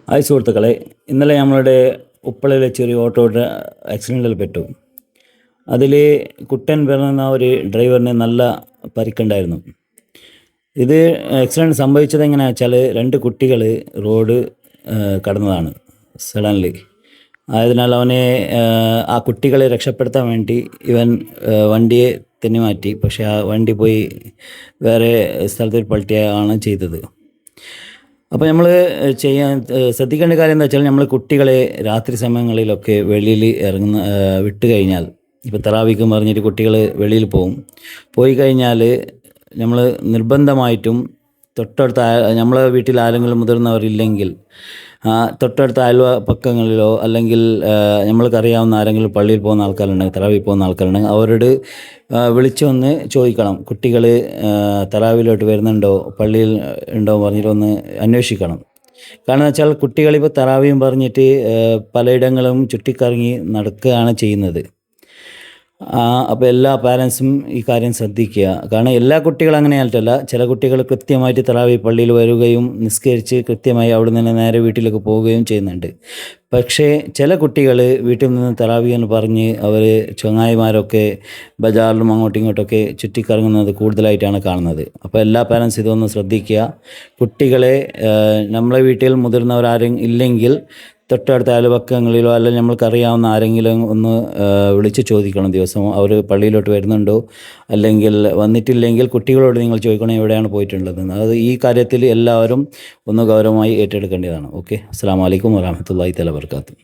Hi സുഹൃത്തുക്കളെ, ഇന്നലെ നമ്മളുടെ ഉപ്പളയിലെ ചെറിയ ഓട്ടോ ആക്സിഡൻറ്റിൽ പെട്ടു. അതിൽ കുട്ടൻ പിറന്ന ഒരു ഡ്രൈവറിന് നല്ല പരിക്കുണ്ടായിരുന്നു. ഇത് ആക്സിഡൻറ്റ് സംഭവിച്ചത് എങ്ങനെയാണെന്ന് വെച്ചാൽ, രണ്ട് കുട്ടികൾ റോഡ് കടന്നതാണ് സഡൻലി. ആയതിനാൽ ആ കുട്ടികളെ രക്ഷപ്പെടുത്താൻ വേണ്ടി ഇവൻ വണ്ടിയെ തെന്നി മാറ്റി. പക്ഷേ ആ വണ്ടി പോയി വേറെ സ്ഥലത്തിൽ പൾട്ടിയാണ് ചെയ്തത്. അപ്പോൾ നമ്മൾ ശ്രദ്ധിക്കേണ്ട കാര്യം എന്താ വെച്ചാൽ, നമ്മൾ കുട്ടികളെ രാത്രി സമയങ്ങളിലൊക്കെ വെളിയിൽ വിട്ട് കഴിഞ്ഞാൽ, ഇപ്പോൾ തറാവീക്ക് പറഞ്ഞിട്ട് കുട്ടികൾ വെളിയിൽ പോയി കഴിഞ്ഞാൽ നമ്മൾ നിർബന്ധമായിട്ടും തൊട്ടടുത്ത നമ്മളെ വീട്ടിൽ ആരെങ്കിലും മുതിർന്നവരില്ലെങ്കിൽ തൊട്ടടുത്ത അയൽപക്കങ്ങളിലോ അല്ലെങ്കിൽ നമ്മൾക്കറിയാവുന്ന ആരെങ്കിലും പള്ളിയിൽ പോകുന്ന ആൾക്കാരുണ്ടെങ്കിൽ, തറാവി പോകുന്ന ആൾക്കാരുണ്ടെങ്കിൽ അവരോട് വിളിച്ചൊന്ന് ചോദിക്കണം, കുട്ടികൾ തറാവിലോട്ട് വരുന്നുണ്ടോ, പള്ളിയിൽ ഉണ്ടോ പറഞ്ഞിട്ട് ഒന്ന് അന്വേഷിക്കണം. കാരണം വെച്ചാൽ കുട്ടികളിപ്പോൾ തറാവിയും പറഞ്ഞിട്ട് പലയിടങ്ങളും ചുറ്റിക്കറങ്ങി നടക്കുകയാണ് ചെയ്യുന്നത്. അപ്പോൾ എല്ലാ പാരൻസും ഈ കാര്യം ശ്രദ്ധിക്കുക. കാരണം എല്ലാ കുട്ടികളും അങ്ങനെയായിട്ടല്ല, ചില കുട്ടികൾ കൃത്യമായിട്ട് തറാവി പള്ളിയിൽ വരികയും നിസ്കരിച്ച് കൃത്യമായി അവിടെ നിന്ന് നേരെ വീട്ടിലേക്ക് പോവുകയും ചെയ്യുന്നുണ്ട്. പക്ഷേ ചില കുട്ടികൾ വീട്ടിൽ നിന്ന് തറാവി എന്ന് പറഞ്ഞ് അവർ ചങ്ങായിമാരൊക്കെ ബജാറിലും അങ്ങോട്ടും ഇങ്ങോട്ടൊക്കെ ചുറ്റിക്കറങ്ങുന്നത് കൂടുതലായിട്ടാണ് കാണുന്നത്. അപ്പോൾ എല്ലാ പാരൻസും ഇതൊന്ന് ശ്രദ്ധിക്കുക. കുട്ടികളെ നമ്മളെ വീട്ടിൽ മുതിർന്നവരാരും ഇല്ലെങ്കിൽ തൊട്ടടുത്ത അയൽപക്കങ്ങളിലോ അല്ലെങ്കിൽ നമ്മൾക്കറിയാവുന്ന ആരെങ്കിലും ഒന്ന് വിളിച്ച് ചോദിക്കണം ദിവസവും അവർ പള്ളിയിലോട്ട് വരുന്നുണ്ടോ. അല്ലെങ്കിൽ വന്നിട്ടില്ലെങ്കിൽ കുട്ടികളോട് നിങ്ങൾ ചോദിക്കണം എവിടെയാണ് പോയിട്ടുള്ളതെന്ന്. അത് ഈ കാര്യത്തിൽ എല്ലാവരും ഒന്ന് ഗൗരവമായി ഏറ്റെടുക്കേണ്ടതാണ്. ഓക്കെ, അസ്സലാമു അലൈക്കും വറഹ്മത്തുള്ളാഹി തആല വബറകാതുഹു.